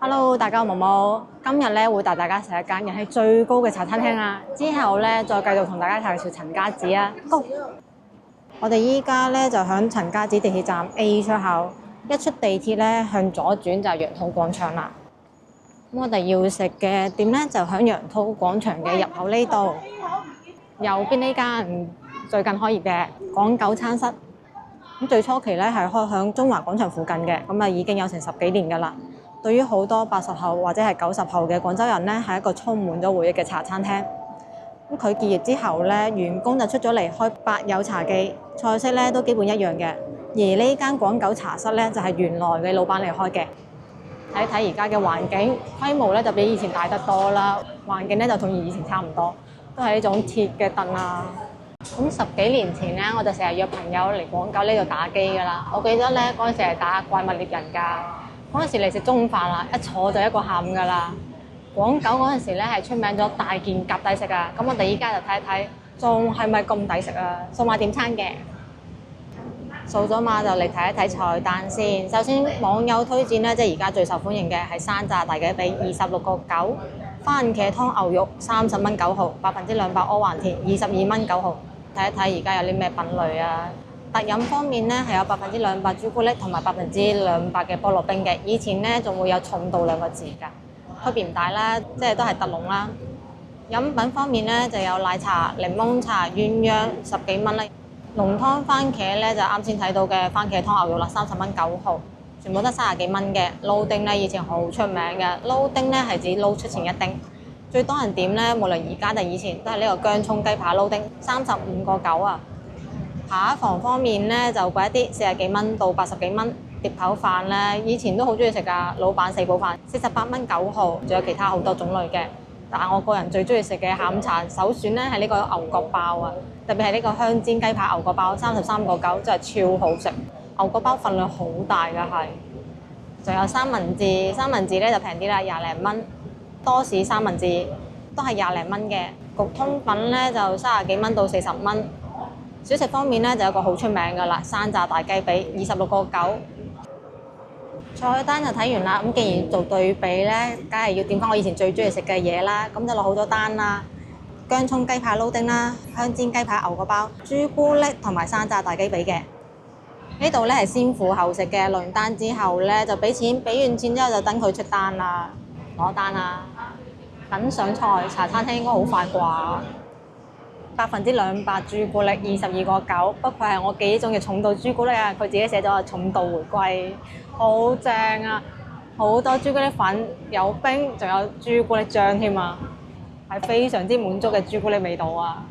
Hello，大家好，毛毛。今日咧會帶大家食一間人氣最高嘅茶餐廳啊！之後咧再繼續同大家介紹陳家祠啊。Go！我哋依家咧就響陳家祠地鐵站 A 出口，一出地鐵咧向左轉就係楊濤廣場啦。咁我哋要食嘅店咧就響楊濤廣場嘅入口呢度。右邊呢間最近開業嘅廣九餐室，咁最初期咧係開響中華廣場附近嘅，咁啊已經有成10幾年㗎啦。對於好多80後或者係90後嘅廣州人咧，係一個充滿咗回憶嘅茶餐廳。咁佢結業之後咧，員工就出咗嚟開百有茶記，菜式咧都基本一樣嘅。而呢間廣九茶室咧就係原來嘅老闆嚟開嘅。睇一睇而家嘅環境，規模咧就比以前大得多啦。環境咧就同以前差唔多，都係呢種鐵嘅凳啊。咁10幾年前咧，我就成日約朋友嚟廣九呢度打機㗎啦。我記得咧嗰陣時係打怪物獵人㗎。嗰陣時嚟食中午飯啦，一坐就一個下午㗎啦。廣九嗰陣時咧係出名咗大件夾抵食啊，咁我哋依家就睇一睇，仲係咪咁抵食啊？掃碼點餐嘅，掃咗碼就嚟睇一睇菜單先。首先網友推薦咧，即係而家最受歡迎嘅係山楂大雞髀26個9，番茄湯牛肉30蚊9毫，200%阿還田22蚊9毫。睇一睇而家有啲咩品類啊？特飲方面咧係有200%朱古力同埋200%嘅菠蘿冰嘅，以前咧仲會有重度2個字㗎，區別唔大啦，即係都係特濃啦。飲品方面咧就有奶茶、檸檬茶、鴛鴦10幾蚊啦，濃湯番茄咧就啱先睇到嘅番茄湯牛肉啦，30蚊9毫，全部得30幾蚊嘅。撈丁咧以前好出名嘅，撈丁咧係指撈出前一丁，最多人點咧，無論而家定以前都係呢個薑葱雞扒撈丁，35個9啊。扒房方面咧就貴一啲，40幾蚊到80幾蚊。碟頭飯咧，以前都好中意食㗎，老闆4寶飯48蚊9毫，仲有其他好多種類嘅。但係我個人最中意食嘅下午茶首選咧係呢個牛角包啊，特別係呢個香煎雞扒牛角包33個9，真係超好食。牛角包份量好大㗎係。仲有三文治，三文治咧就平啲啦，20零蚊。多士三文治都係20零蚊嘅。焗通粉咧就30幾蚊到40蚊。小食方面咧就有個好出名㗎啦，山楂大雞髀26個9。菜單就睇完啦，咁既然做對比咧，梗係要點翻我以前最中意食嘅嘢啦，咁就落好多單啦。薑葱雞扒撈丁啦，香煎雞扒牛角包、朱古力同埋山楂大雞髀嘅。呢度咧係先付後食嘅，落完單之後咧就俾錢，俾完錢之後就等佢出單啦，攞單啦。等上菜，茶餐廳應該好快啩。200%朱古力22個9，不過係我記憶中嘅重度朱古力啊！佢自己寫咗重度回歸，好正啊！好多朱古力粉，有冰，仲有朱古力醬添啊，係非常之滿足嘅朱古力味道啊！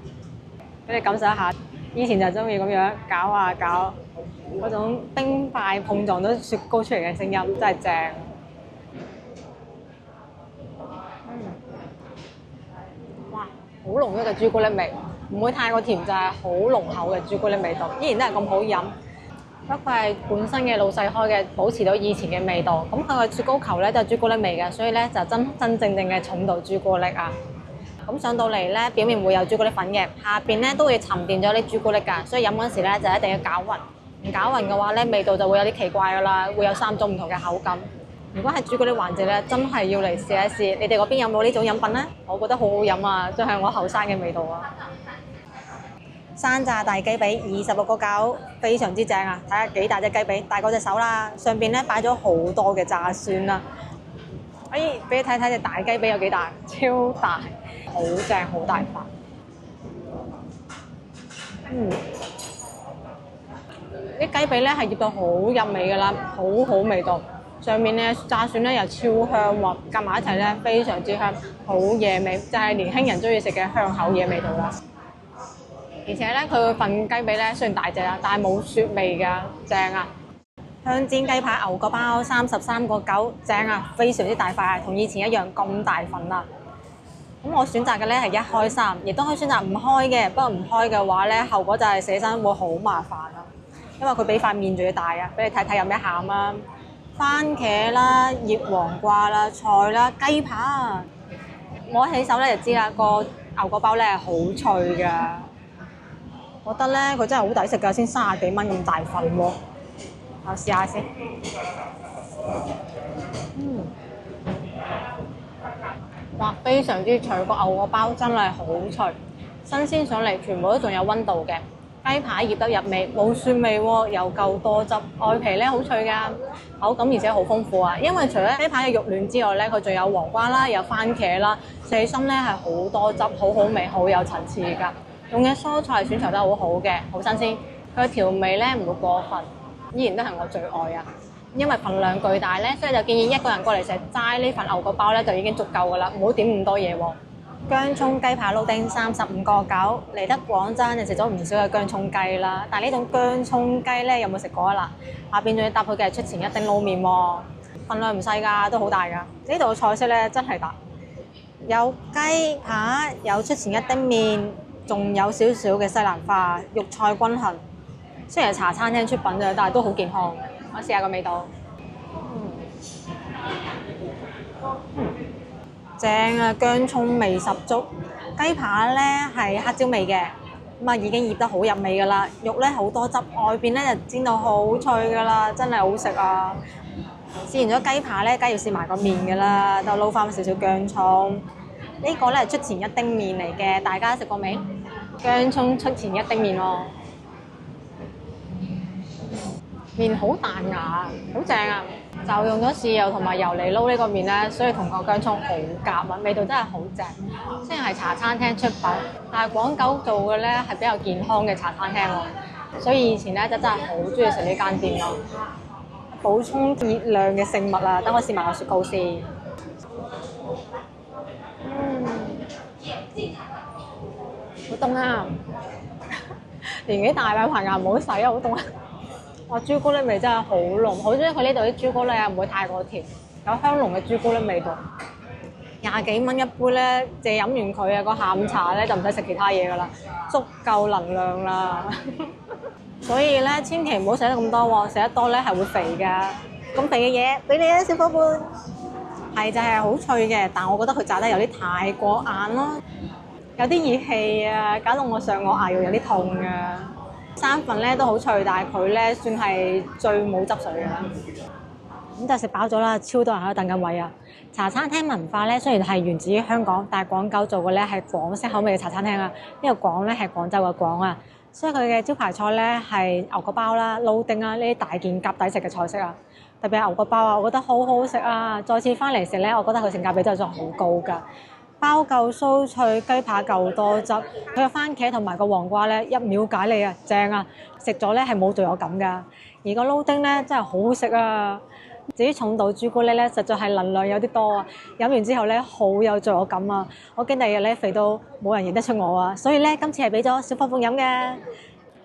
俾你感受一下，以前就中意咁樣攪啊攪，嗰種冰塊碰撞到雪糕出嚟嘅聲音，真係正。哇！好濃郁嘅朱古力味。唔會太過甜，就係好濃厚嘅朱古力味道，依然都係咁好飲。不過係本身嘅老細開嘅，保持到以前嘅味道。咁佢個雪糕球咧都係朱古力味嘅，所以咧就真正嘅重度朱古力啊。咁上到嚟咧，表面會有朱古力粉嘅，下邊咧都會沉澱咗啲朱古力㗎，所以飲嗰時咧就一定要攪勻。唔攪勻嘅話咧，味道就會有啲奇怪㗎啦，會有3種唔同嘅口感。如果係朱古力環節咧，真係要嚟試一試。你哋嗰邊有冇呢種飲品咧？我覺得好好飲啊，真係我後生嘅味道啊！山楂大雞髀26個9，非常之正啊！睇下幾大隻雞髀，大過隻手啦。上邊咧擺咗好多嘅炸蒜啦。俾你睇睇隻大雞髀有幾大，超大，好正，好大塊。啲雞髀咧係醃到好入味㗎啦，好好味道。上面咧炸蒜咧又超香喎，夾埋一齊咧非常之香，好野味，就係年輕人中意食嘅香口嘢味道啦。而且咧，佢份雞髀咧雖然大隻啦，但係冇雪味㗎，正啊！香煎雞扒牛角包33個9，正啊，非常之大塊，同以前一樣咁大份啊！咁我選擇嘅咧係1開3，亦都可以選擇唔開嘅。不過唔開嘅話咧，後果就係寫真會好麻煩啊，因為佢比塊面仲要大啊！俾你睇睇有咩餡啊！番茄啦、醃黃瓜啦、菜啦、雞扒啊！摸起手咧就知啦，個牛角包咧係好脆㗎。我覺得咧，佢真係好抵食㗎，先30幾蚊咁大份喎。我試下先。哇，非常之脆，個牛角包真係好脆，新鮮上嚟，全部都仲有溫度嘅。雞排醃得入味，冇蒜味喎，又夠多汁，外皮咧好脆㗎，口感而且好豐富啊！因為除咗雞排嘅肉嫩之外咧，佢仲有黃瓜啦，有番茄啦，食起身咧係好多汁，好好味，好有層次㗎。用嘅蔬菜選擇得好好嘅，好新鮮。佢嘅調味咧唔會過分，依然都係我最愛啊！因為份量巨大咧，所以就建議一個人過嚟食齋呢份牛角包咧就已經足夠㗎啦，唔好點咁多嘢喎。薑葱雞扒撈丁35.9，嚟得廣州就食咗唔少嘅薑葱雞啦。但係呢種薑葱雞咧有冇食過啊？嗱，下邊仲要搭配嘅係出前一丁撈麵喎，份量唔細㗎，都好大㗎。呢度嘅菜式咧真係大，有雞扒，有出前一丁麵，仲有少少嘅西蘭花，肉菜均衡。雖然係茶餐廳出品啫，但係都好健康。我試下個味道。正啊，薑葱味十足。雞扒咧係黑椒味嘅，咁啊已經醃得好入味㗎啦。肉咧好多汁，外邊咧就煎到好脆㗎啦，真係好食啊！試完咗雞扒咧，梗係要試埋個麵㗎啦，就撈翻少少薑葱。呢個咧係出前一丁麵嚟嘅，大家食過未？薑葱出前一丁麵喎，麵好彈牙，好正啊！就用咗豉油同埋油嚟撈呢個麵咧，所以同個薑葱好夾啊，味道真係好正。雖然係茶餐廳出品，但係廣九做嘅咧係比較健康嘅茶餐廳喎，所以以前咧真係好中意食呢間店咯。補充熱量嘅食物啊，等我試埋個雪糕先。好凍啊！年紀大啦，棚牙唔好洗啊，好凍啊！哇！朱古力味真係好濃，好中意佢呢度啲朱古力啊，唔會太過甜，有香濃嘅朱古力味道。20幾蚊一杯咧，淨係飲完佢啊，個下午茶咧就唔使食其他嘢噶啦，足夠能量啦。所以咧，千祈唔好食得咁多喎，食得多咧係會肥㗎。咁肥嘅嘢俾你啊，小夥伴。係就係好脆嘅，但我覺得佢炸得有啲太過硬咯，有啲熱氣啊，搞到我上顎牙肉有啲痛啊。生粉咧都好脆，但係佢咧算係最冇汁水嘅啦。咁就食飽咗啦，超多人喺度等緊位啊！茶餐廳文化咧雖然係源自於香港，但係廣九做嘅咧係廣式口味嘅茶餐廳啊。呢個廣咧係廣州嘅廣啊，所以佢嘅招牌菜咧係牛角包啦、撈丁啊呢啲大件夾抵食嘅菜式啊。特別係牛角包啊，我覺得好好食啊！再次翻嚟食咧，我覺得佢性價比真係好高㗎。包夠酥脆，雞扒夠多汁，佢嘅番茄同埋個黃瓜咧一秒解膩啊，正啊！食咗咧係冇罪惡感㗎。而個撈丁咧真係好好食啊！至於重度朱古力咧，實在係能量有啲多啊！飲完之後咧好有罪惡感啊！我驚第二日咧肥到冇人認得出我啊！所以咧今次係俾咗小夥伴飲嘅。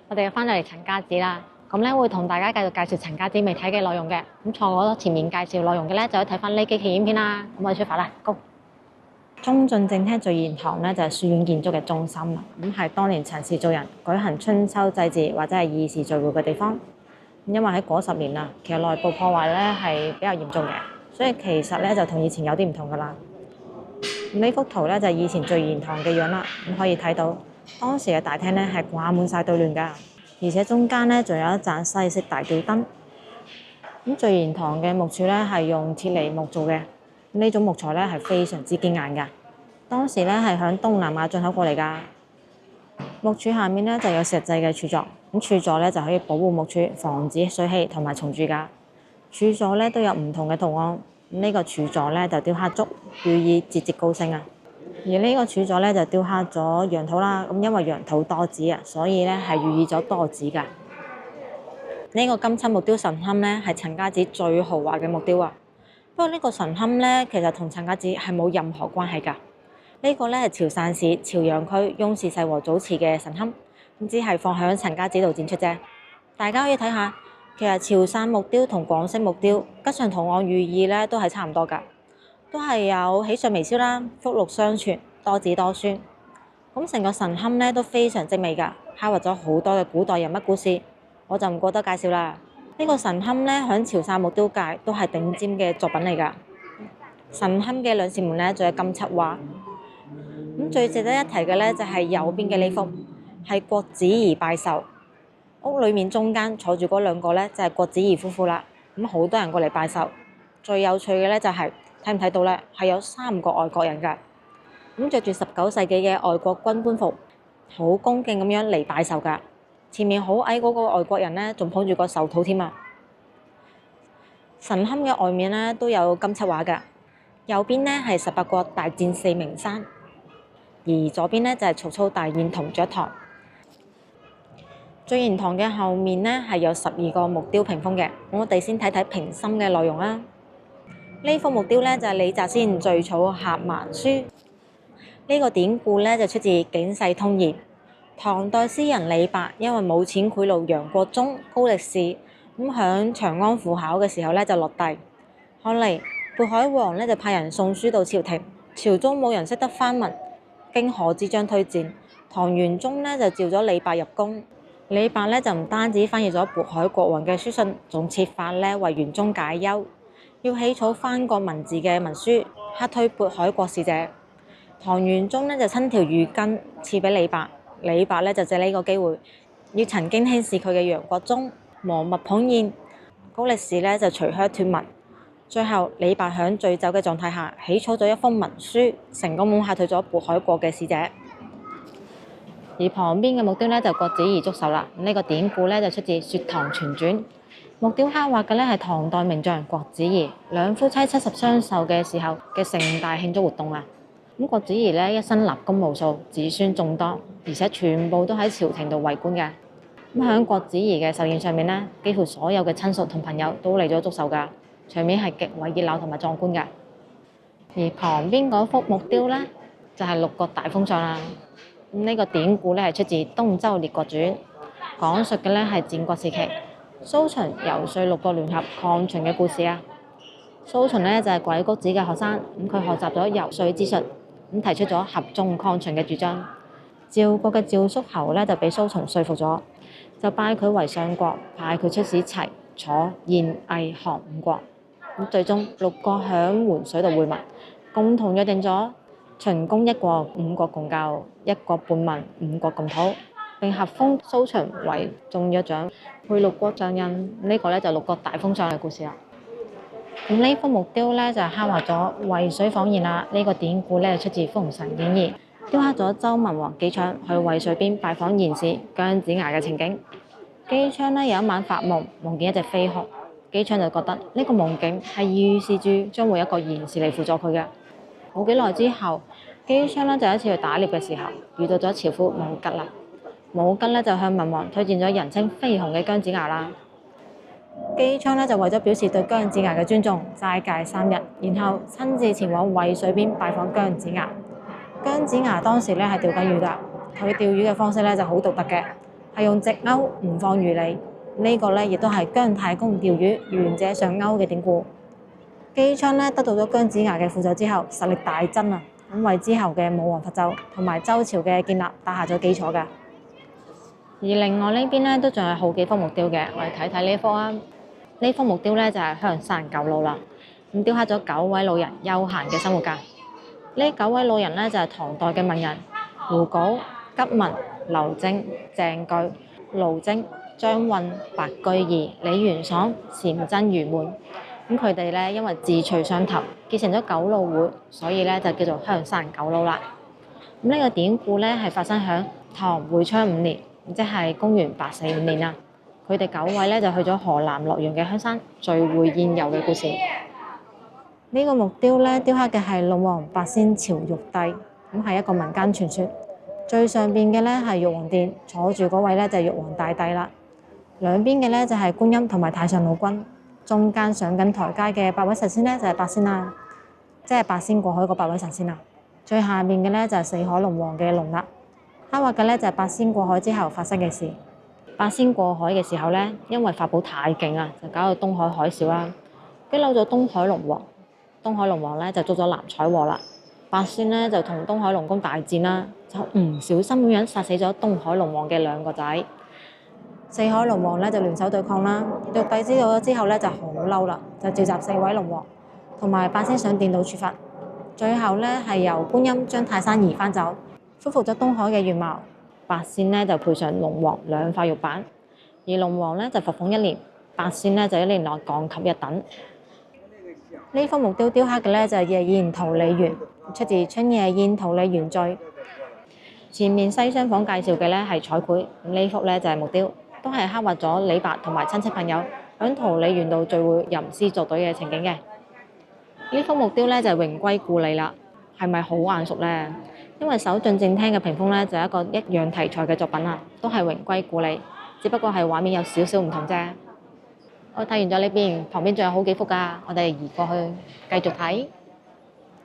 我哋又翻到嚟陳家子啦，咁咧會同大家繼續介紹陳家子未睇嘅內容嘅。咁錯過前面介紹內容嘅咧，就可以睇翻呢幾期影片啦。咁我哋出發啦，Go！中進正廳聚賢堂咧就係書院建築嘅中心啦，咁係當年陳氏族人舉行春秋祭祀或者係義士聚會嘅地方。因為喺嗰10年啊，其實內部破壞咧係比較嚴重嘅，所以其實咧就同以前有啲唔同噶啦。呢幅圖咧就係以前聚賢堂嘅樣啦，咁可以睇到當時嘅大廳咧係掛滿晒對聯噶，而且中間咧仲有一盞西式大吊燈。咁聚賢堂嘅木柱咧係用鐵梨木做嘅。呢種木材咧係非常之堅硬㗎，當時咧係響東南亞進口過嚟㗎。木柱下面咧就有石製嘅柱座，咁柱座咧就可以保護木柱，防止水汽同埋蟲蛀㗎。柱座咧都有唔同嘅圖案，呢個柱座咧就雕刻竹，寓意節節高升啊。而呢個柱座咧就雕刻咗楊桃啦，咁因為楊桃多子啊，所以咧係寓意咗多子㗎。呢個金漆木雕神龕咧係陳家子最豪華嘅木雕啊。不過呢個神龕咧，其實同陳家子係冇任何關係㗎。呢個咧係潮汕市潮陽區雍氏世和祖祠嘅神龕，咁只係放喺陳家子度展出啫。大家可以睇下，其實潮汕木雕同廣式木雕吉祥圖案寓意咧都係差唔多㗎，都係有喜上眉梢啦、福祿雙全、多子多孫。咁成個神龕咧都非常精美㗎，刻畫咗好多嘅古代人物故事，我就唔過多介紹啦。呢個神龕咧，響潮汕木雕界都係頂尖嘅作品嚟㗎。神龕嘅兩扇門咧，仲有金漆畫。咁最值得一提嘅咧，就係右邊嘅呢幅，係郭子儀拜壽。屋裡面中間坐住嗰兩個咧，就係郭子儀夫婦啦。咁好多人過嚟拜壽。最有趣嘅咧就係睇唔睇到咧？係有3個外國人㗎，咁着住19世紀嘅外國軍官服，好恭敬咁樣嚟拜壽㗎。前面好矮嗰個外國人咧，仲捧住個壽桃添啊！神龕嘅外面咧都有金漆畫㗎，右邊咧係18國大戰4名山，而左邊咧就係曹操大宴銅雀堂。聚賢堂嘅後面咧係有12個木雕屏風嘅，我哋先睇睇屏心嘅內容啦。呢幅木雕咧就係李澤先《序草合盲書》，呢個典故咧就出自《警世通義》。唐代詩人李白因為冇錢賄賂楊國忠、高力士，咁響長安赴考嘅時候咧就落第。後嚟渤海王咧就派人送書到朝廷，朝中冇人識得翻文，經賀知章推薦，唐玄宗咧就召咗李白入宮。李白咧就唔單止翻譯咗渤海國王嘅書信，仲設法咧為玄宗解憂，要起草翻國文字嘅文書，克推渤海國使者。唐玄宗咧就親條御巾賜俾李白。李白咧就借呢個機會，要曾經輕視佢嘅楊國忠磨墨捧硯，高力士咧就隨靴脱文。最後李白響醉酒嘅狀態下起草咗一封文書，成功咁嚇退咗渤海國嘅使者。而旁邊嘅木雕咧就郭子儀祝壽啦。呢個典故咧就出自《說唐全傳》，木雕刻畫嘅咧係唐代名將郭子儀兩夫妻70雙壽嘅時候嘅盛大慶祝活動啊！咁郭子儀咧一生立功無數，子孫眾多，而且全部都喺朝廷度為官嘅。咁喺郭子儀嘅壽宴上面咧，幾乎所有嘅親屬同朋友都嚟咗祝壽㗎，場面係極為熱鬧同埋壯觀㗎。而旁邊嗰幅木雕咧就係六國大封相啦。呢個典故咧係出自《東周列國傳》，講述嘅咧係戰國時期蘇秦游說六國聯合抗秦嘅故事啊。蘇秦咧就係鬼谷子嘅學生，咁佢學習咗游說之術。咁提出咗合縱抗秦嘅主張，趙國嘅趙叔侯咧就俾蘇秦說服咗，就拜佢為相國，派佢出使齊、楚、燕、魏、韓5國。咁最終6國響洹水度會盟，共同約定咗秦攻1國5國共救，1國半盟5國共討，並合封蘇秦為眾約長，配6國相印。呢個咧就6國大封相嘅故事啦。咁呢幅木雕咧就係刻畫咗渭水訪賢啦。呢個典故咧出自《封神演義》，雕刻咗周文王姬昌去渭水邊拜訪賢士姜子牙嘅情景。姬昌咧有一晚發夢，夢見一隻飛熊，姬昌就覺得呢個夢境係預示住將會有一個賢士嚟輔助佢嘅。冇幾耐之後，姬昌咧就一次去打獵嘅時候遇到咗樵夫武吉啦。武吉咧就向文王推薦咗人稱飛熊嘅姜子牙啦。姬昌咧就為咗表示對姜子牙嘅尊重，齋戒3日，然後親自前往渭水邊拜訪姜子牙。姜子牙當時咧係釣緊魚㗎，佢釣魚嘅方式咧就好獨特嘅，係用直鈎唔放魚餌。呢個咧亦都係姜太公釣魚願者上鈎嘅典故。姬昌咧得到咗姜子牙嘅輔助之後，實力大增啊！咁為之後嘅武王伐紂同埋周朝嘅建立打下咗基礎㗎。而另外呢邊咧都仲有好幾幅木雕嘅，我哋睇睇呢幅啊。呢幅木雕咧就係香山9老啦。咁雕刻咗9位老人悠閒嘅生活㗎。呢9位老人咧就係唐代嘅文人胡稿、吉文、劉正、鄭據、盧徵、張允、白居易、李元爽、禪真如滿。咁佢哋咧因為志趣相投，結成咗9老會，所以咧就叫做香山9老啦。咁呢個典故咧係發生喺唐會昌5年。即係公元845年啦，佢哋9位咧就去咗河南洛陽嘅香山聚會宴遊嘅故事。呢個木雕咧雕刻嘅係龍王八仙朝玉帝，咁係一個民間傳說。最上邊嘅咧係玉皇殿，坐住嗰位咧就係玉皇大帝啦。兩邊嘅咧就係觀音同埋太上老君，中間上緊台階嘅8位神仙咧就係八仙啦，即係八仙過海嗰8位神仙啦。最下面嘅咧就係四海龍王嘅龍啦。刻畫嘅咧就係八仙過海之後發生嘅事。八仙過海嘅時候咧，因為法寶太勁啊，就搞到東海海嘯啦，激嬲咗東海龍王。東海龍王咧就捉咗藍采和啦。八仙咧就同東海龍宮大戰啦，就唔小心咁樣殺死咗東海龍王嘅2個仔。四海龍王咧就聯手對抗啦。玉帝知道咗之後咧就好嬲啦，就召集4位龍王同埋八仙上殿度處罰。最後咧係由觀音將泰山移翻走，恢復咗東海嘅原貌。八仙咧就配上龍王2塊玉板，而龍王咧就罰俸1年，八仙咧就1年內降級1等。呢幅木雕雕刻嘅咧就係夜宴桃李園，出自《春夜宴桃李園序》。前面西廂房介紹嘅咧係彩繪，呢幅咧就係木雕，都係刻畫咗李白同埋親戚朋友喺桃李園度聚會吟詩作對嘅情景嘅。呢幅木雕咧就係榮歸故里啦，係咪好眼熟呢？因為首進正廳嘅屏風咧就係一個一樣題材嘅作品啊，都係榮歸故里，只不過係畫面有少少唔同啫。我睇完咗呢邊，旁邊仲有好幾幅㗎，我哋移過去繼續睇。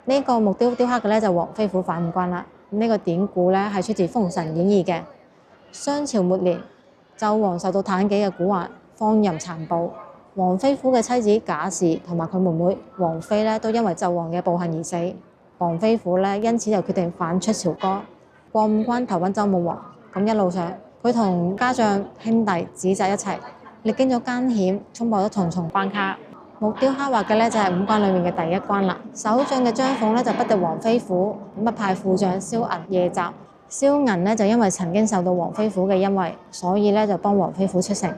呢個木雕雕刻嘅咧就黃飛虎反五關啦。呢個典故咧係出自《封神演義》嘅。商朝末年，紂王受到妲己嘅蠱惑，放淫殘暴。黃飛虎嘅妻子賈氏同埋佢妹妹黃妃咧都因為紂王嘅暴行而死。黃飛虎咧因此就決定反出朝歌，過五關投奔周武王。咁一路上，佢同家將兄弟子侄一齊，歷經咗艱險，衝破咗重重關卡。木雕刻畫嘅咧就係五關裡面嘅第一關啦。首將嘅張鳳咧就不敵黃飛虎，咁派副將蕭銀夜襲。蕭銀咧就因為曾經受到黃飛虎嘅恩惠，所以咧就幫黃飛虎出城，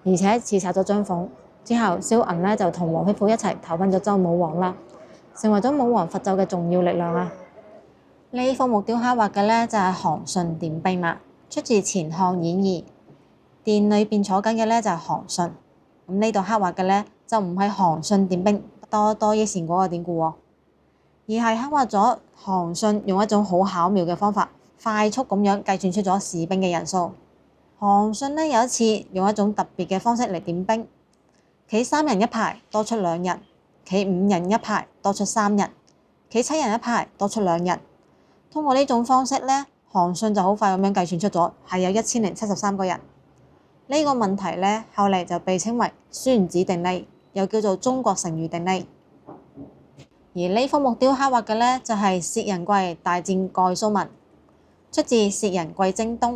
而且刺殺咗張鳳。之後蕭銀咧就同黃飛虎一齊投奔咗周武王啦，成為咗武王伐紂嘅重要力量啊！呢幅木雕刻畫嘅咧就係韓信點兵啦，出自《錢項演義》。殿裏邊坐緊嘅咧就係韓信，咁呢度刻畫嘅咧就唔係韓信點兵多益善嗰個典故喎，而係刻畫咗韓信用一種好巧妙嘅方法，快速咁樣計算出咗士兵嘅人數。韓信呢有一次用一種特別嘅方式嚟點兵，企3人一排多出2人，企5人一排多出3人，企7人一排多出2人。通過呢種方式呢，韓信就好快咁樣計算出咗係有1073個人。呢個問題呢，後嚟就被稱為孫子定理，又叫做中國成語定理。而呢幅木雕刻畫嘅呢，就係薛仁貴大戰蓋蘇文，出自《薛仁貴征東》。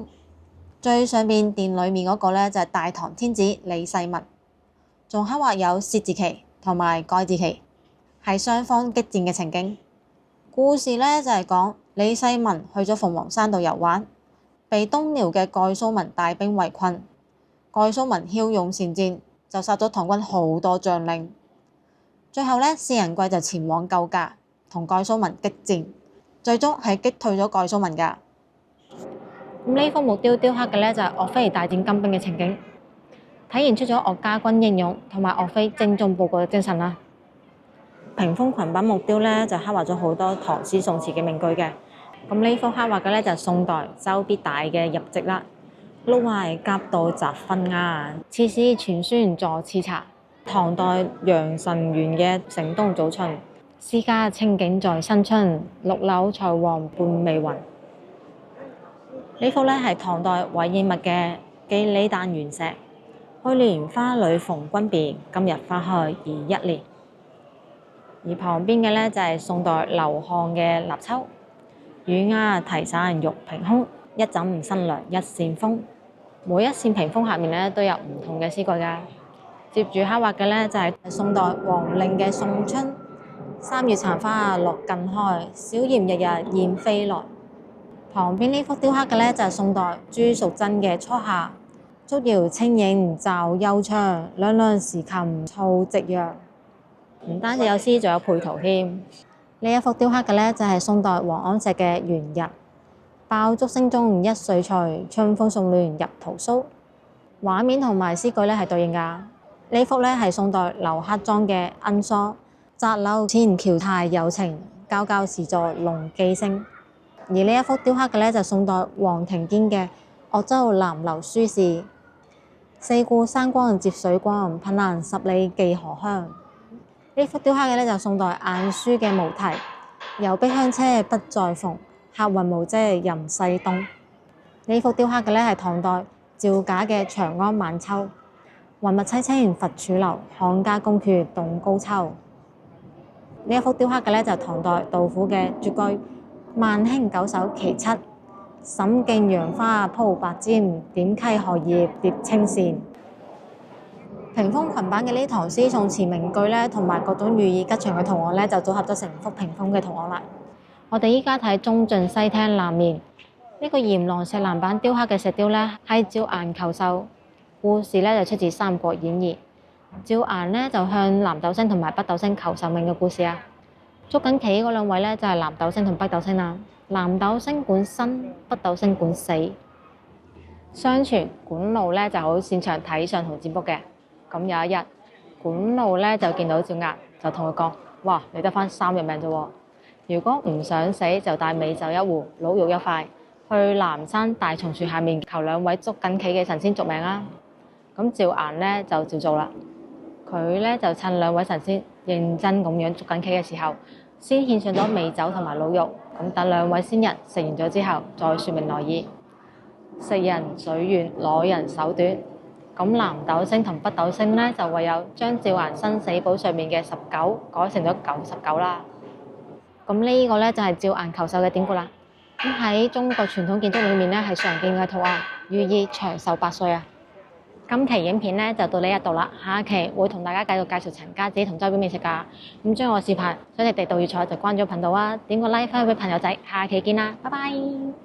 最上面殿裡面嗰個呢，就係大唐天子李世民，仲刻畫有薛字旗同埋蓋字旗，係雙方激戰嘅情景。故事呢，就係講李世民去咗鳳凰山度遊玩，被東遼嘅蓋蘇文帶兵圍困。蓋蘇文驍勇善戰，就殺咗唐軍好多將領。最後呢，薛仁貴就前往救駕，同蓋蘇文激戰，最終係擊退咗蓋蘇文㗎。呢幅木雕雕刻嘅呢，就係岳飛大戰金兵嘅情景，體現出咗岳家軍英勇同埋岳飛精忠報國嘅精神啦。屏風裙版木雕呢，就刻畫咗好多唐詩宋詞嘅名句嘅。咁呢幅刻畫嘅呢，就係宋代周必大嘅入籍啦。碌壞夾道雜分牙，刺史傳宣助刺茶。唐代楊臣元嘅《城東早春》，詩家清景在新春，綠柳才黃半未雲。呢幅呢係唐代韋彥物嘅《寄李旦元石》，去年花裏逢君別，今日花開已1年。而旁邊嘅呢，就係宋代劉漢嘅《立秋》，雨丫提傘玉屏空，一枕新涼一扇風。每一扇屏風下面咧都有唔同嘅詩句㗎。接住刻畫嘅咧就係宋代王令嘅《送春》，3月殘花落盡開，小燕日日燕飛來。旁邊呢幅雕刻嘅咧就係宋代朱淑珍嘅《初夏》，竹搖清影照幽窗，兩兩時琴噪夕陽。唔單止有詩，仲有配圖添。呢一幅雕刻嘅咧就係宋代王安石嘅《元日》。爆竹聲中一歲除，春風送暖入屠蘇。畫面同埋詩句咧係對應㗎。呢幅咧係宋代劉克莊嘅《恩疏》，擇柳前橋台有情，皎皎時作龍寄聲。而呢一幅雕刻嘅咧就係宋代黃庭堅嘅《鄂州南樓書事》，四顧山光接水光，憑欄10里寄荷香。呢幅雕刻嘅咧就係宋代晏殊嘅《無題》，遊碧香車不再逢，客雲無遮任西東。呢幅雕刻嘅咧係唐代趙賈嘅《長安晚秋》，雲霧凄清佛柱樓，漢家宮闕動高秋。呢一幅雕刻嘅咧就係唐代杜甫嘅絕句：萬興九首其七，審徑楊花鋪白簪，點溪荷葉疊青線。屏風裙版嘅呢唐詩宋詞名句咧，同埋各種寓意吉祥嘅圖案咧，就組合咗成幅屏風嘅圖案啦。我哋依家睇中進西廳南面呢個閻羅石欄板雕刻嘅石雕咧，係照顏求獸。故事咧就出自《三國演義》。趙顏咧就向南斗星同埋北斗星求壽命嘅故事啊。捉緊棋嗰兩位咧就係南斗星同北斗星啦。南斗星管生，北斗星管死。相傳管路咧就好擅長睇相同占卜嘅。咁有一日，管路咧就見到趙顏，就同佢講：哇，你得返3日命啫喎！如果唔想死，就帶美酒一壺，鹿肉一塊，去南山大松樹下面求兩位捉緊棋嘅神仙續命啦。咁趙顏咧就照做啦。佢咧就趁兩位神仙認真咁樣捉緊棋嘅時候，先獻上咗美酒同埋鹿肉。咁等兩位仙人食完咗之後，再説明來意。食人嘴軟，攞人手短。咁南斗星同北斗星咧就唯有將趙顏生死簿上面嘅19改成咗99啦。咁呢個咧就係趙顏求壽嘅典故啦。咁喺中國傳統建築裏面咧係常見嘅圖案，寓意長壽百歲啊。今期影片咧就到呢一度啦，下一期會同大家繼續介紹陳家祠同周邊美食㗎。咁將我視頻想食地道粵菜就關咗頻道啊，點個 like 翻去俾朋友仔，下期見啦，拜拜。